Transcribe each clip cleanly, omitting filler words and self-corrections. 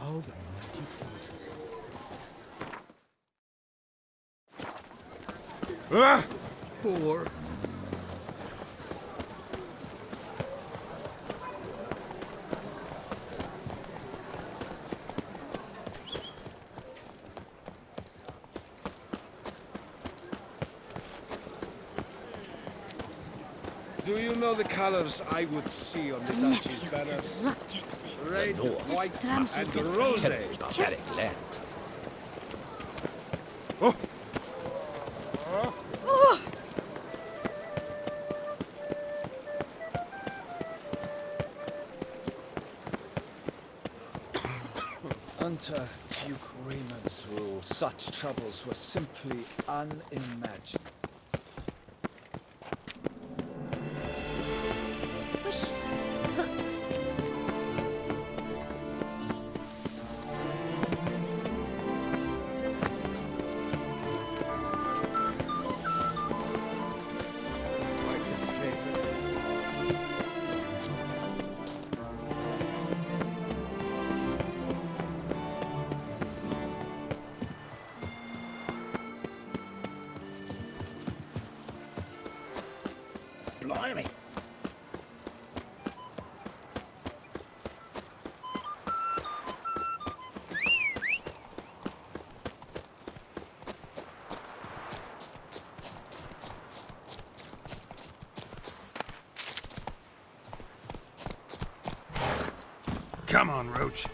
Oh, the mighty fortune. Ah! Poor. Do you know the colors I would see on the Duchy's banners? Ruptured with Red, North. white, Trumps and is the rose. Terribly barbaric land. Oh! Under Duke Raymond's rule, such troubles were simply unimaginable. Quite a favorite. Blimey. Come on, Roach.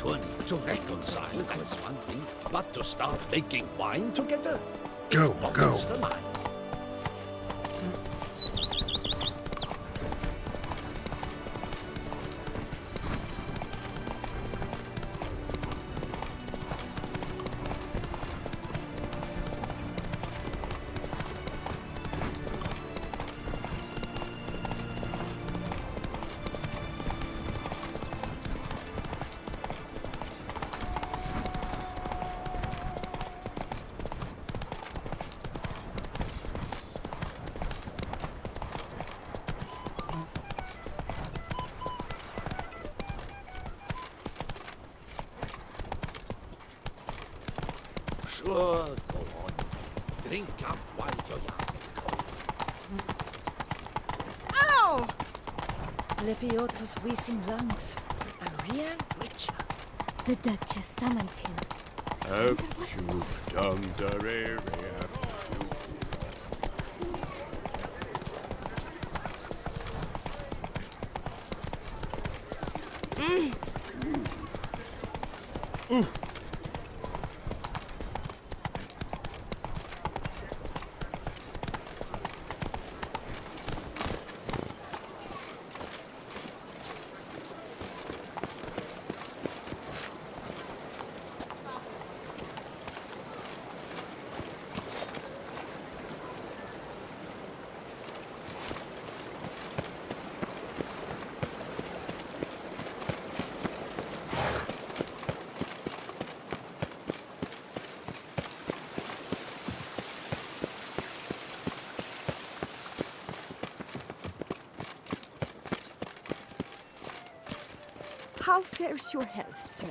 returning to reconcile, that's one thing. But to start making wine together? Go, it go. boggles the mind. Sure, go on. Drink up while you're young. Ow! Lepioto's wheezing lungs. A real witcher. The Duchess summoned him. How fares your health, sir?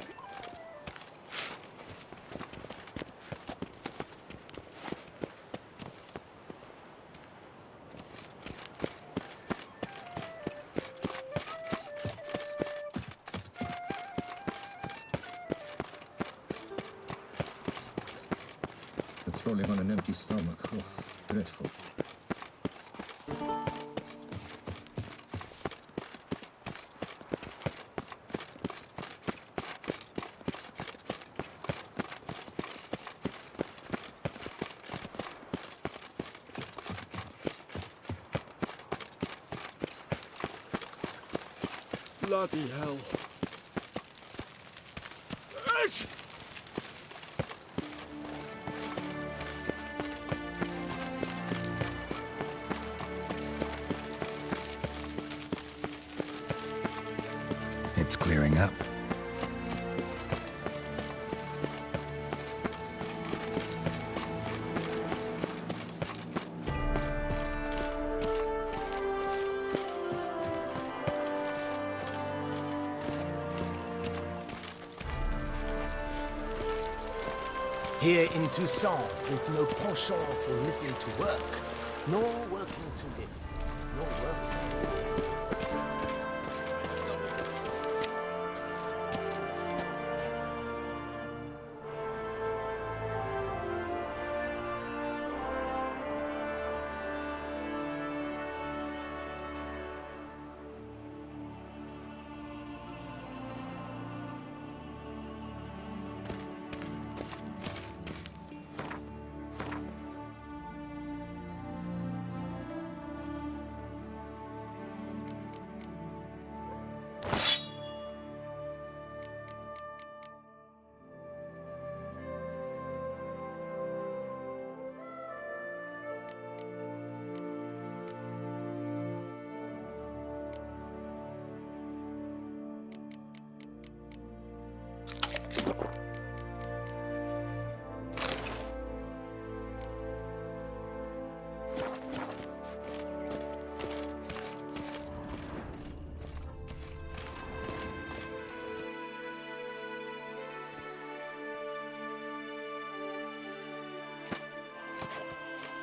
Patrolling on an empty stomach. Oh, dreadful. Bloody hell. It's clearing up. Here in Toussaint, with no penchant for living to work, nor working to live, nor working.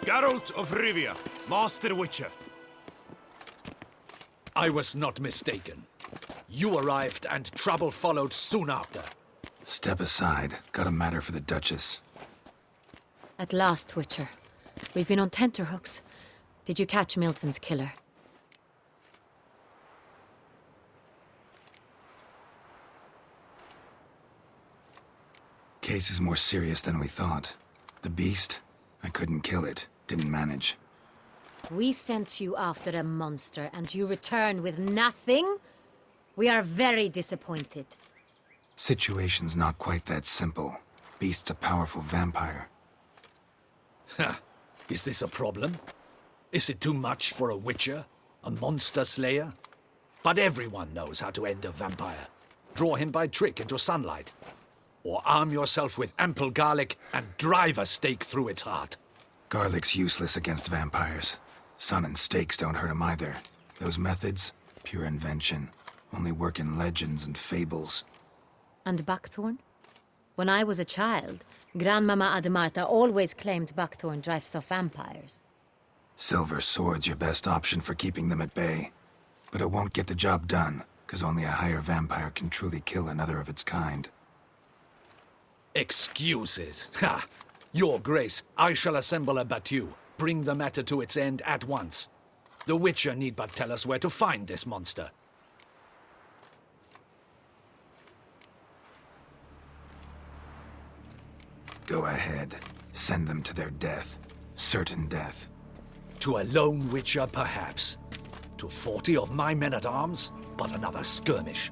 Geralt of Rivia, Master Witcher. I was not mistaken. You arrived and trouble followed soon after. Step aside. Got a matter for the Duchess. At last, Witcher. We've been on tenterhooks. Did you catch Milton's killer? case is more serious than we thought. The beast? I couldn't kill it. Didn't manage. We sent you after a monster, and you return with nothing? We are very disappointed. Situation's not quite that simple. Beast's a powerful vampire. Ha! Is this a problem? Is it too much for a witcher? A monster slayer? But everyone knows how to end a vampire. Draw him by trick into sunlight. Or arm yourself with ample garlic and drive a stake through its heart. Garlic's useless against vampires. Sun and stakes don't hurt him either. Those methods, pure invention. Only work in legends and fables. And buckthorn? When I was a child, Grandmama Ademarta always claimed buckthorn drives off vampires. Silver sword's your best option for keeping them at bay. But it won't get the job done, because only a higher vampire can truly kill another of its kind. Excuses. Ha! Your Grace, I shall assemble a battue. Bring the matter to its end at once. The Witcher need but tell us where to find this monster. Go ahead. Send them to their death. Certain death. To a lone Witcher, perhaps. To 40 of my men-at-arms, but another skirmish.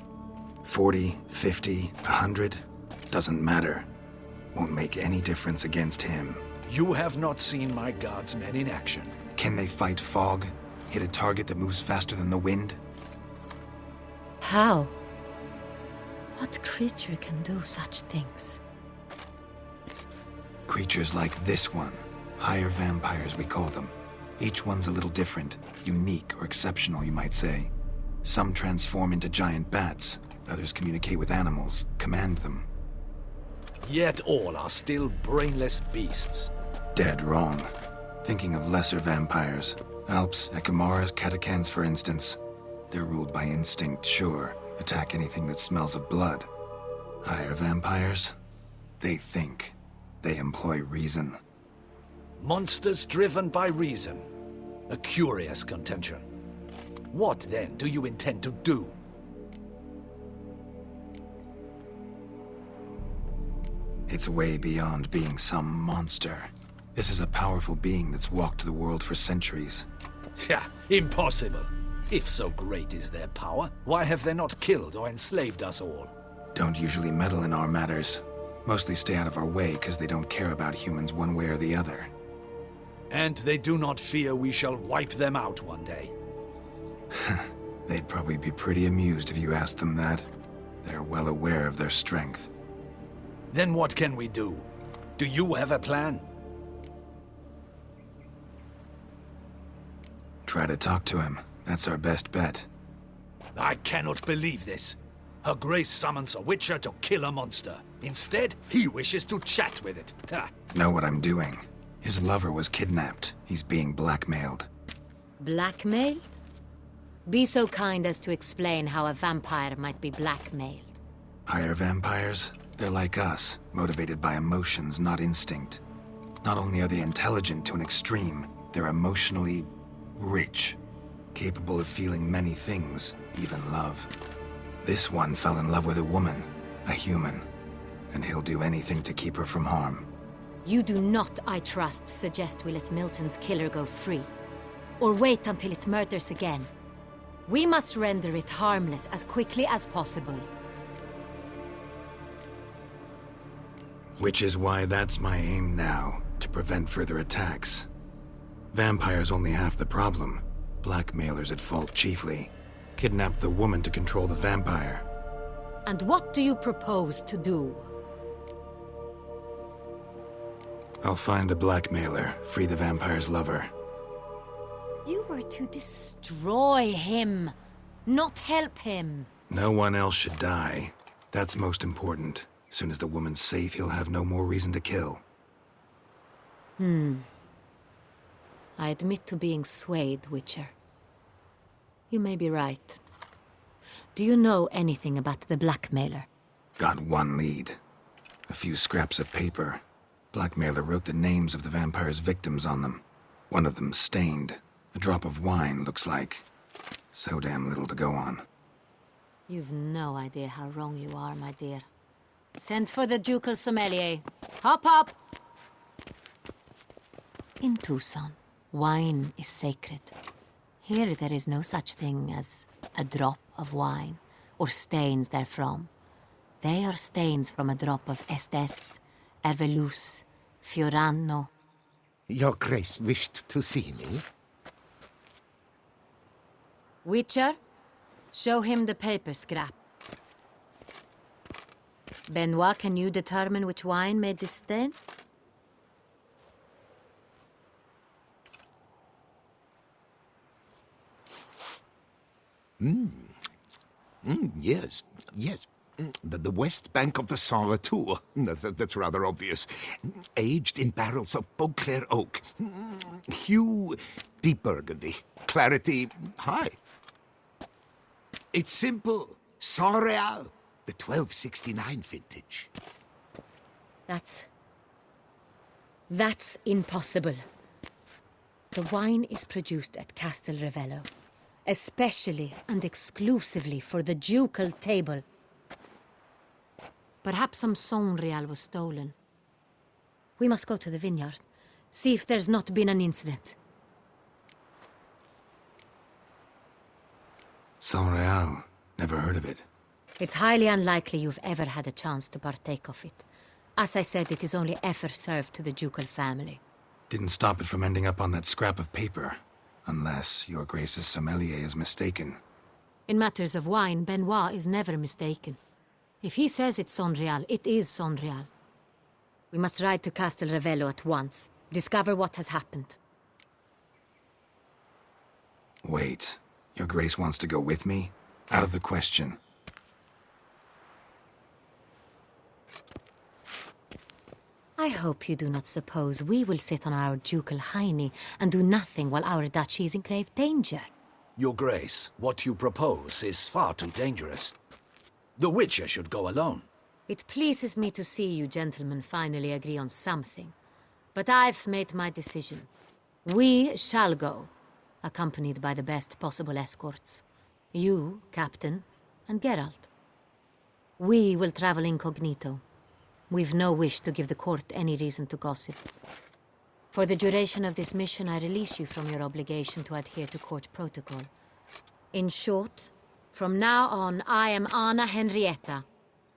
40, 50, 100? Doesn't matter. Won't make any difference against him. You have not seen my guardsmen in action. Can they fight fog? Hit a target that moves faster than the wind? How? What creature can do such things? Creatures like this one. Higher vampires, we call them. Each one's a little different. Unique or exceptional, you might say. Some transform into giant bats. Others communicate with animals, command them. Yet all are still brainless beasts. Dead wrong. Thinking of lesser vampires. Alps, Ekamaras, Catacans, for instance. They're ruled by instinct, sure. Attack anything that smells of blood. Higher vampires? They think. They employ reason. Monsters driven by reason. A curious contention. What, then, do you intend to do? It's way beyond being some monster. This is a powerful being that's walked the world for centuries. Tja, impossible. If so great is their power, why have they not killed or enslaved us all? Don't usually meddle in our matters. Mostly stay out of our way because they don't care about humans one way or the other. And they do not fear we shall wipe them out one day. They'd probably be pretty amused if you asked them that. They're well aware of their strength. Then what can we do? Do you have a plan? Try to talk to him. That's our best bet. I cannot believe this. Her Grace summons a Witcher to kill a monster. Instead, he wishes to chat with it. Ha. Know what I'm doing. His lover was kidnapped. He's being blackmailed. Blackmailed? Be so kind as to explain how a vampire might be blackmailed. Higher vampires? They're like us, motivated by emotions, not instinct. Not only are they intelligent to an extreme, they're emotionally rich. Capable of feeling many things, even love. This one fell in love with a woman, a human. And he'll do anything to keep her from harm. You do not, I trust, suggest we let Milton's killer go free. Or wait until it murders again. We must render it harmless as quickly as possible. Which is why that's my aim now, to prevent further attacks. Vampires only half the problem. Blackmailers at fault chiefly. Kidnapped the woman to control the vampire. And what do you propose to do? I'll find the blackmailer, free the vampire's lover. You were to destroy him, not help him. No one else should die. That's most important. Soon as the woman's safe, he'll have no more reason to kill. I admit to being swayed, Witcher. You may be right. Do you know anything about the blackmailer? Got one lead. A few scraps of paper. Blackmailer wrote the names of the vampire's victims on them. One of them stained. A drop of wine, looks like. So damn little to go on. You've no idea how wrong you are, my dear. Send for the ducal sommelier. Hop, hop! In Tucson, wine is sacred. Here there is no such thing as a drop of wine, or stains therefrom. They are stains from a drop of Est, Ervelus, Fiorano. Your Grace wished to see me? Witcher, show him the paper scrap. Benoit, can you determine which wine made this stain? Yes, yes. The west bank of the Saint Retour. That's rather obvious. Aged in barrels of Beauclair oak. Hue, deep burgundy. Clarity, high. It's simple. Saint Real, the 1269 vintage. That's impossible. The wine is produced at Castel Revello, especially and exclusively for the ducal table. Perhaps some Saint Real was stolen. We must go to the vineyard, see if there's not been an incident. Saint Real. Never heard of it. It's highly unlikely you've ever had a chance to partake of it. As I said, it is only ever served to the ducal family. Didn't stop it from ending up on that scrap of paper. Unless your Grace's sommelier is mistaken. In matters of wine, Benoit is never mistaken. If he says it's Saint Real, it is Saint Real. We must ride to Castel Revello at once. Discover what has happened. Wait. Your Grace wants to go with me? Out of the question. I hope you do not suppose we will sit on our ducal hiney and do nothing while our duchy is in grave danger. Your Grace, what you propose is far too dangerous. The Witcher should go alone. It pleases me to see you gentlemen finally agree on something. But I've made my decision. We shall go, accompanied by the best possible escorts. You, Captain, and Geralt. We will travel incognito. We've no wish to give the court any reason to gossip. For the duration of this mission, I release you from your obligation to adhere to court protocol. In short, from now on, I am Anna Henrietta,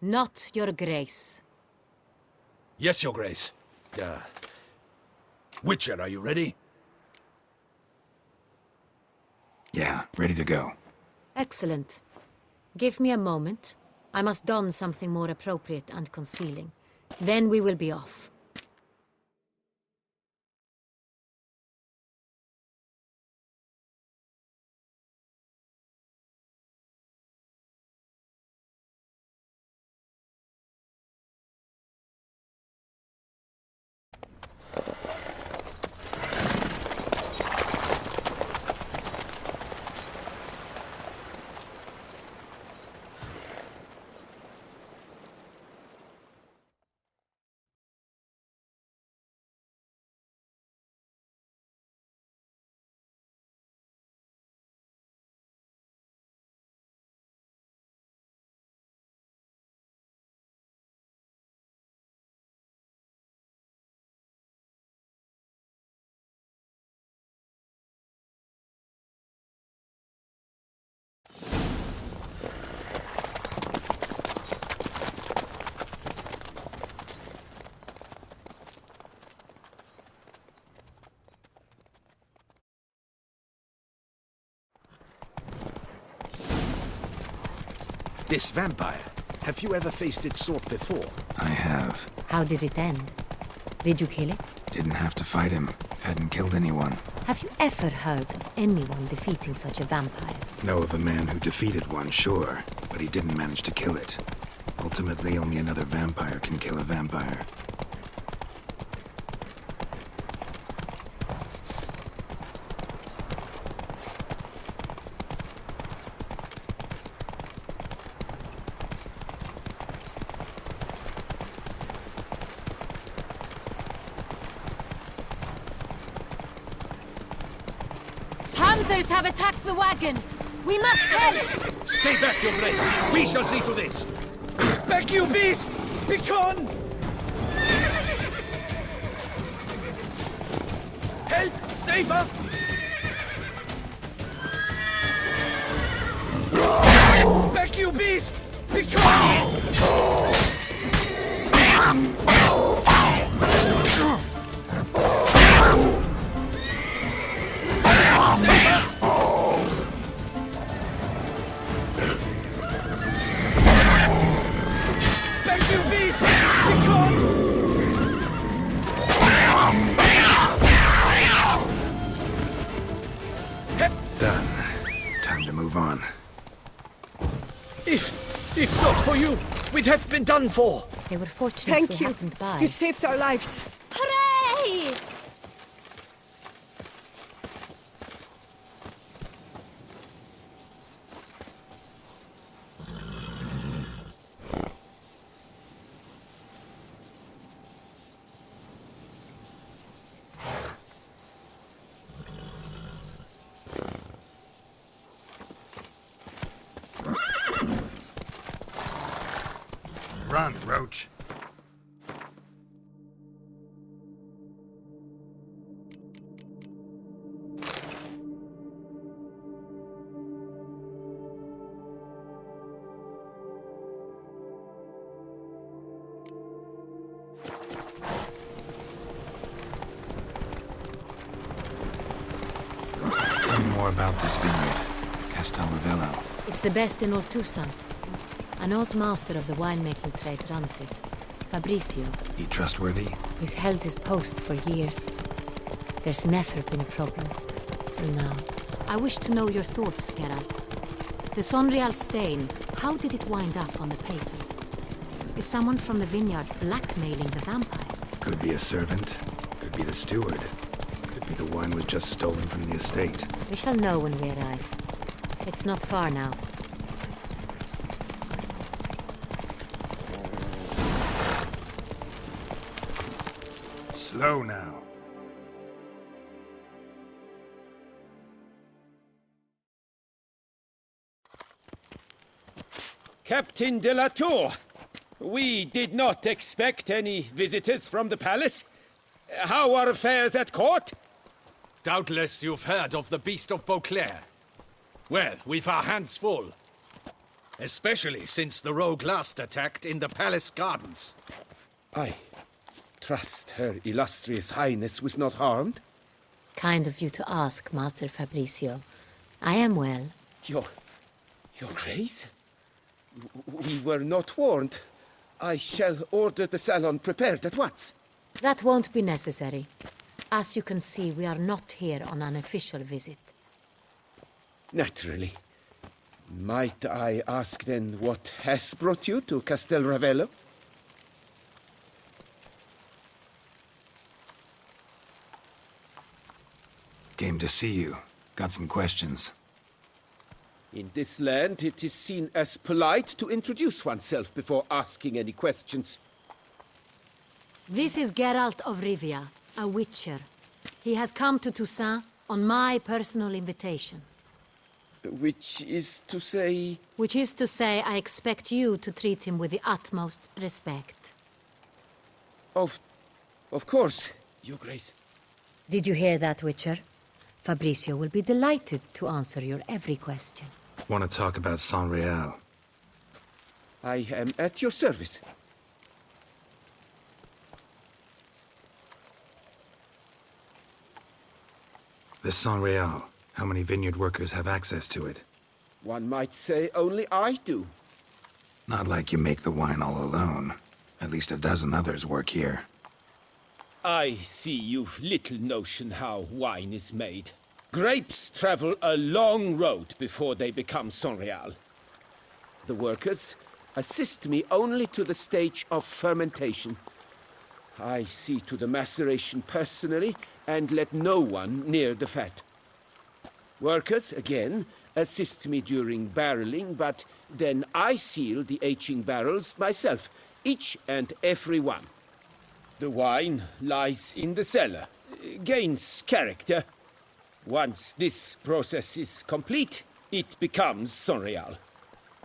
not your Grace. Yes, Your Grace. Witcher, are you ready? Yeah, ready to go. Excellent. Give me a moment. I must don something more appropriate and concealing. Then we will be off. This vampire, have you ever faced its sort before? I have. How did it end? Did you kill it? Didn't have to fight him. Hadn't killed anyone. Have you ever heard of anyone defeating such a vampire? Know of a man who defeated one, sure, but he didn't manage to kill it. Ultimately, only another vampire can kill a vampire. Hunters have attacked the wagon! We must help! Stay back, Your Grace. We shall see to this. Back, you beast! Begone! Help! Save us! Back, you beast! Begone! Save us! Back, you beast! Begone! Done. Time to move on. If not for you, we'd have been done for. They were fortunate Thank we you. happened by. You saved our lives. Hooray! Run, Roach. Tell me more about this vineyard, Castel Ravello. It's the best in all Tucson. An old master of the winemaking trade runs it. Fabricio. He trustworthy? He's held his post for years. There's never been a problem. Till now. I wish to know your thoughts, Geralt. The Sonreal stain, how did it wind up on the paper? Is someone from the vineyard blackmailing the vampire? Could be a servant. Could be the steward. Could be the wine was just stolen from the estate. We shall know when we arrive. It's not far now. Slow now. Captain de la Tour, we did not expect any visitors from the palace. How are affairs at court? Doubtless you've heard of the Beast of Beauclair. Well, we've our hands full. Especially since the rogue last attacked in the palace gardens. I trust Her Illustrious Highness was not harmed. Kind of you to ask, Master Fabricio. I am well. Your Grace? We were not warned. I shall order the salon prepared at once. That won't be necessary. As you can see, we are not here on an official visit. Naturally. Might I ask then what has brought you to Castel Ravello? Came to see you. Got some questions. In this land, it is seen as polite to introduce oneself before asking any questions. This is Geralt of Rivia, a witcher. He has come to Toussaint on my personal invitation. Which is to say... Which is to say, I expect you to treat him with the utmost respect. Of course, Your Grace. Did you hear that, Witcher? Fabricio will be delighted to answer your every question. Want to talk about Sonreal? I am at your service. This Sonreal, how many vineyard workers have access to it? One might say only I do. Not like you make the wine all alone. At least a dozen others work here. I see you've little notion how wine is made. Grapes travel a long road before they become Sonreal. The workers assist me only to the stage of fermentation. I see to the maceration personally and let no one near the fat. Workers, again, assist me during barreling, but then I seal the aging barrels myself, each and every one. The wine lies in the cellar, gains character. Once this process is complete, it becomes Sonreal.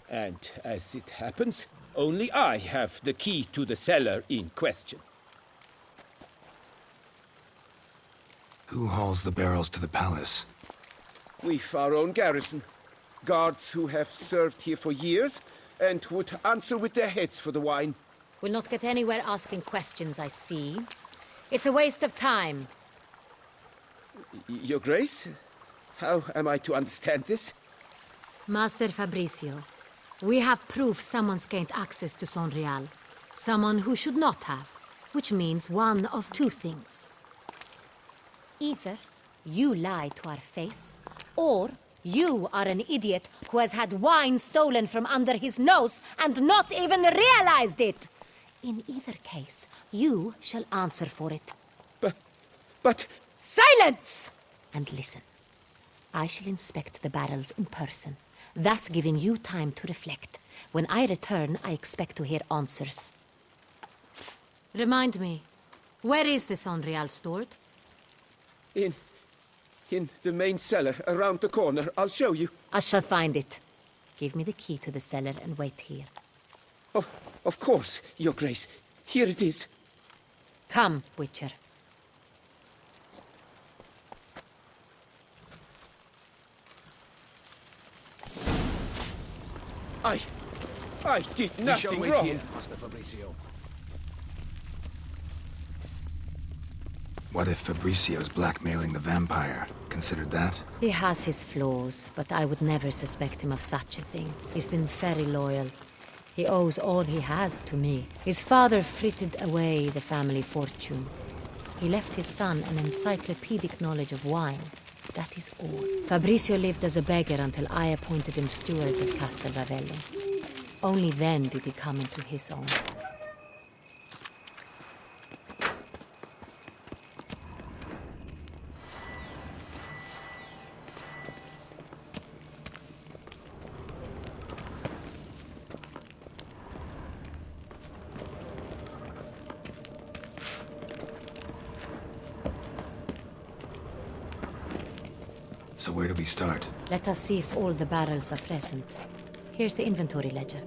And as it happens, Only I have the key to the cellar in question. Who hauls the barrels to the palace? We've our own garrison. Guards who have served here for years and would answer with their heads for the wine. We'll not get anywhere asking questions, I see. It's a waste of time. Your Grace? How am I to understand this? Master Fabricio, we have proof someone's gained access to Sonreal. Someone who should not have, which means one of two things. Either you lie to our face, or you are an idiot who has had wine stolen from under his nose and not even realized it. In either case, you shall answer for it. But... Silence! And listen. I shall inspect the barrels in person, thus giving you time to reflect. When I return, I expect to hear answers. Remind me, where is the Sonreal stored? In the main cellar, around the corner. I'll show you. I shall find it. Give me the key to the cellar and wait here. Oh, of course, Your Grace. Here it is. Come, Witcher. I did We shall nothing wait wrong. here, Master Fabricio. What if Fabricio's blackmailing the vampire? Considered that? He has his flaws, but I would never suspect him of such a thing. He's been very loyal. He owes all he has to me. His father frittered away the family fortune. He left his son an encyclopedic knowledge of wine. That is all. Fabricio lived as a beggar until I appointed him steward of Castel Ravello. Only then did he come into his own. So where do we start? Let us see if all the barrels are present. Here's the inventory ledger.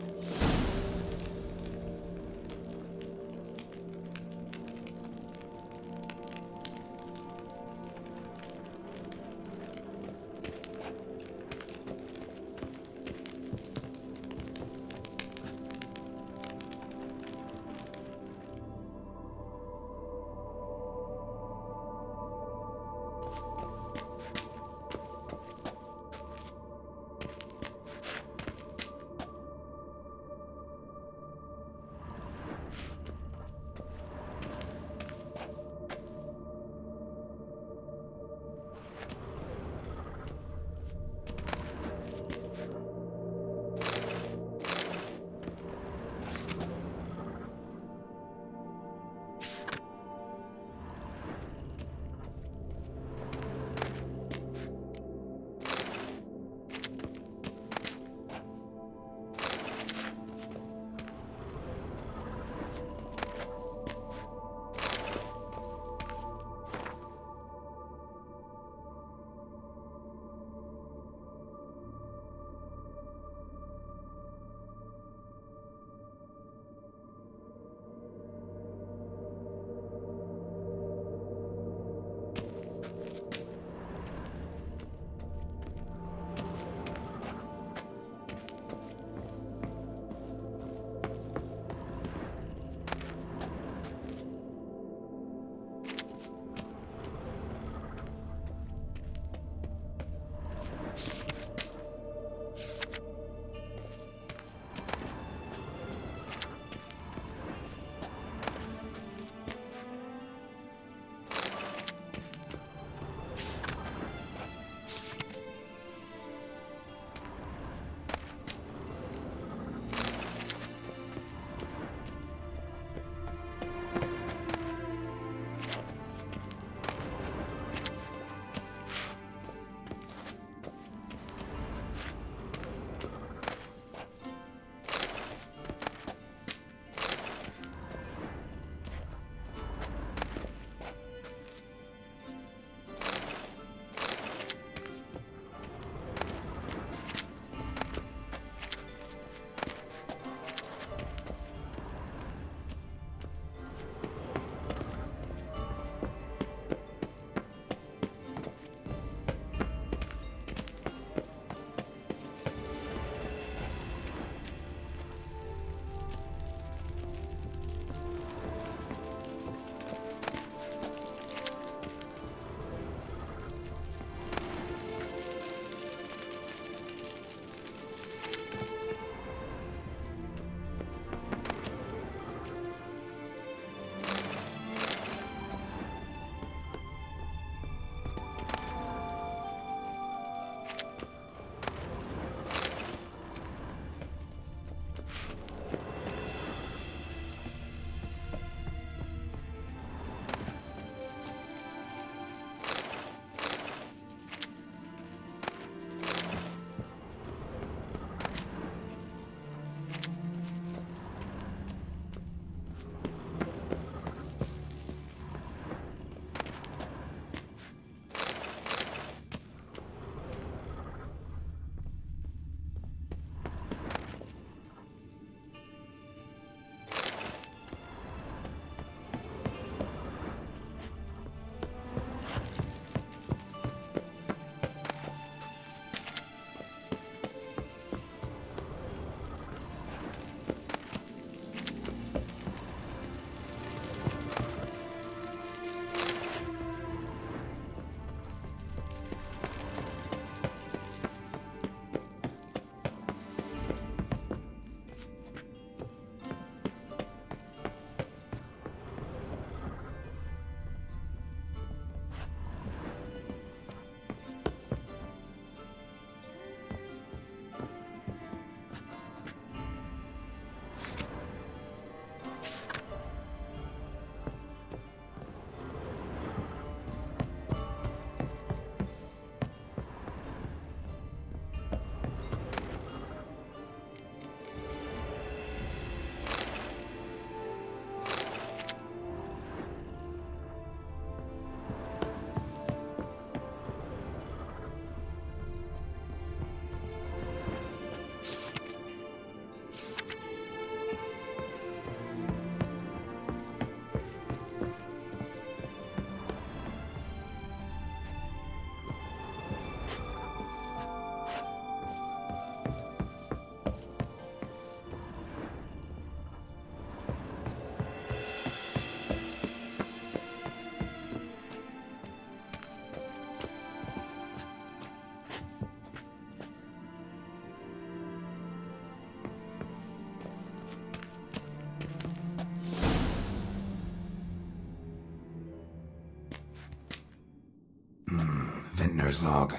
Vintner's log.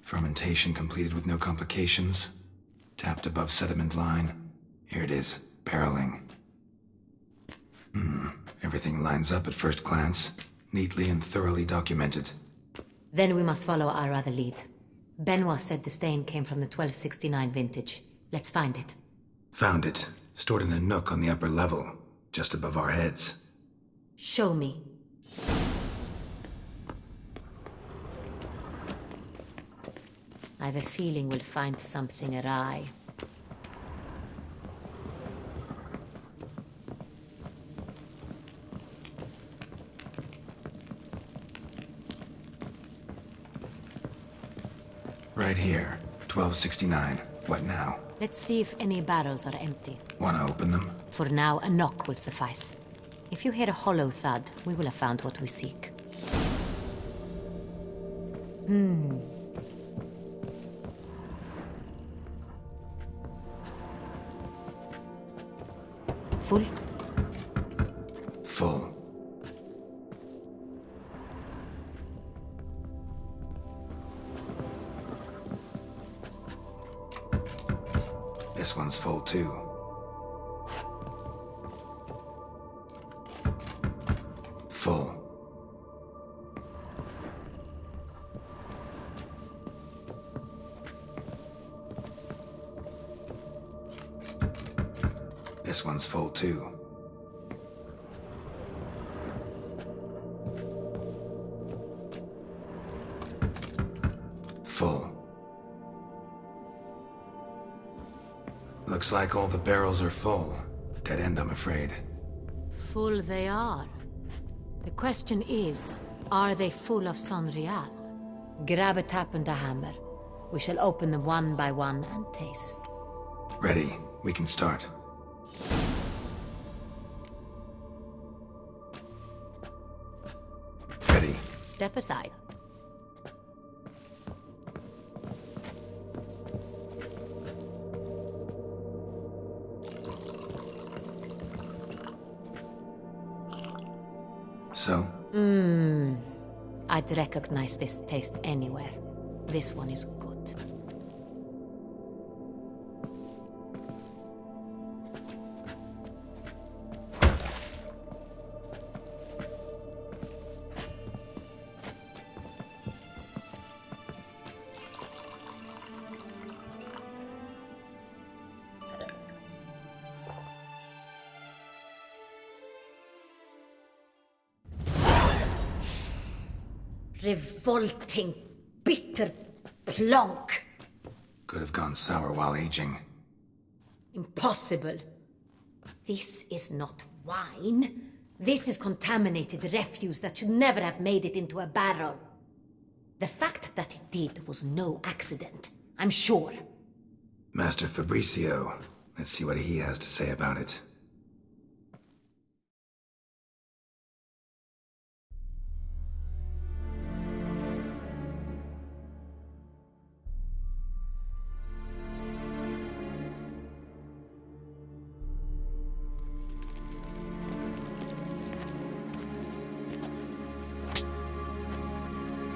Fermentation completed with no complications. Tapped above sediment line. Here it is. Barreling. Everything lines up at first glance. Neatly and thoroughly documented. Then we must follow our other lead. Benoit said the stain came from the 1269 vintage. Let's find it. Found it. Stored in a nook on the upper level. Just above our heads. Show me. I have a feeling we'll find something awry. Right here. 1269. What now? Let's see if any barrels are empty. Wanna open them? For now, a knock will suffice. If you hear a hollow thud, we will have found what we seek. Full? Full. This one's full too. Full. This one's full too. Full. Looks like all the barrels are full. Dead end, I'm afraid. Full they are. The question is, are they full of Sonreal? Grab a tap and a hammer. We shall open them one by one and taste. Ready. We can start. Ready. Step aside. So? I'd recognize this taste anywhere. This one is good. Revolting, bitter plonk. Could have gone sour while aging. Impossible. This is not wine. This is contaminated refuse that should never have made it into a barrel. The fact that it did was no accident, I'm sure. Master Fabricio. Let's see what he has to say about it.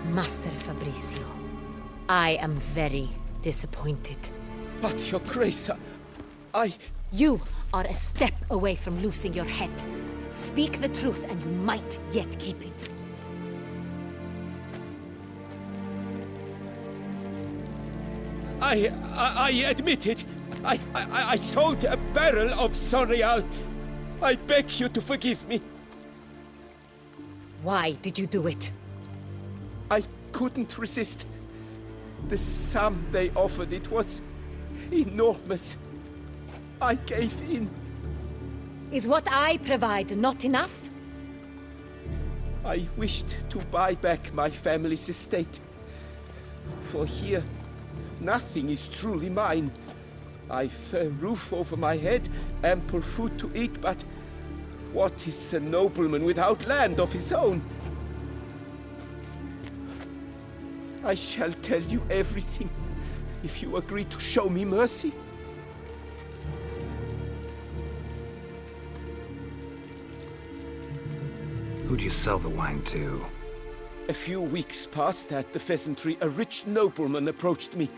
Master Fabricio, I am very disappointed. But, Your Grace, You are a step away from losing your head. Speak the truth and you might yet keep it. I admit it. I sold a barrel of Sonreal. I beg you to forgive me. Why did you do it? I couldn't resist. The sum they offered, it was enormous. I gave in. Is what I provide not enough? I wished to buy back my family's estate. For here, nothing is truly mine. I've a roof over my head, ample food to eat, but what is a nobleman without land of his own? I shall tell you everything, if you agree to show me mercy. Who'd you sell the wine to? A few weeks passed at the pheasantry. A rich nobleman approached me.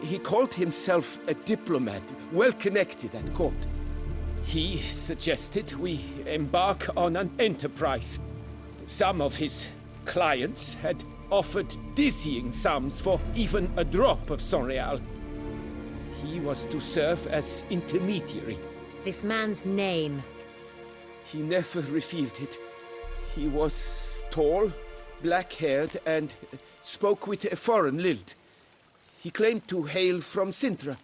He called himself a diplomat, well connected at court. He suggested we embark on an enterprise. Some of his clients had offered dizzying sums for even a drop of Sonreal. He was to serve as intermediary. This man's name. He never revealed it. He was tall, black-haired, and spoke with a foreign lilt. He claimed to hail from Sintra.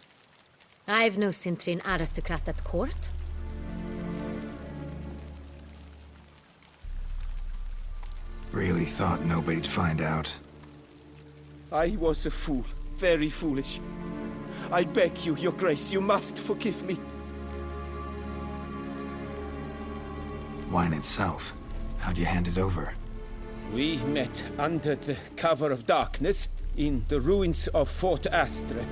I've no Sintrin aristocrat at court. Really thought nobody'd find out. I was a fool, very foolish. I beg you, Your Grace, you must forgive me. Wine itself. How'd you hand it over? We met under the cover of darkness in the ruins of Fort Astre.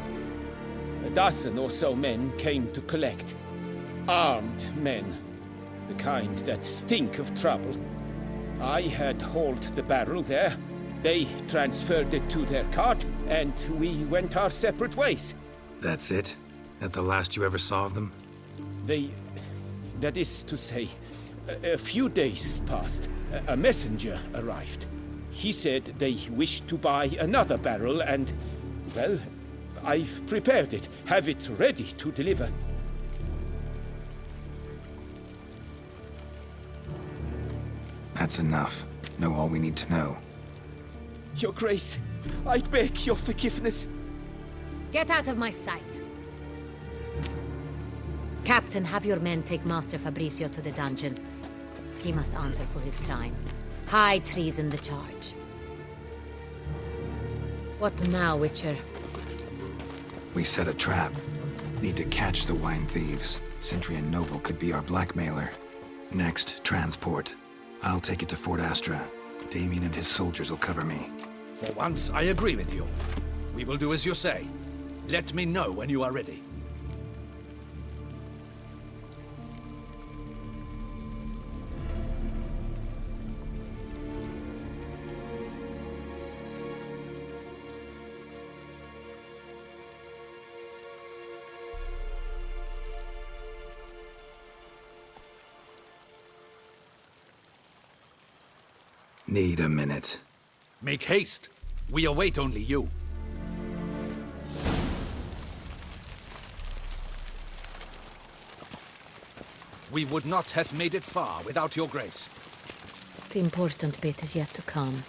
A dozen or so men came to collect. Armed men. The kind that stink of trouble. I had hauled the barrel there. They transferred it to their cart, and we went our separate ways. That's it? That the last you ever saw of them? That is to say, a few days passed. A messenger arrived. He said they wished to buy another barrel and, well, I've prepared it. Have it ready to deliver. That's enough. Know all we need to know. Your Grace, I beg your forgiveness. Get out of my sight. Captain, have your men take Master Fabrizio to the dungeon. He must answer for his crime. High treason the charge. What now, Witcher? We set a trap. Need to catch the wine thieves. Sentry and Noble could be our blackmailer. Next, transport. I'll take it to Fort Astra. Damien and his soldiers will cover me. For once, I agree with you. We will do as you say. Let me know when you are ready. Need a minute. Make haste. We await only you. We would not have made it far without your grace. The important bit is yet to come.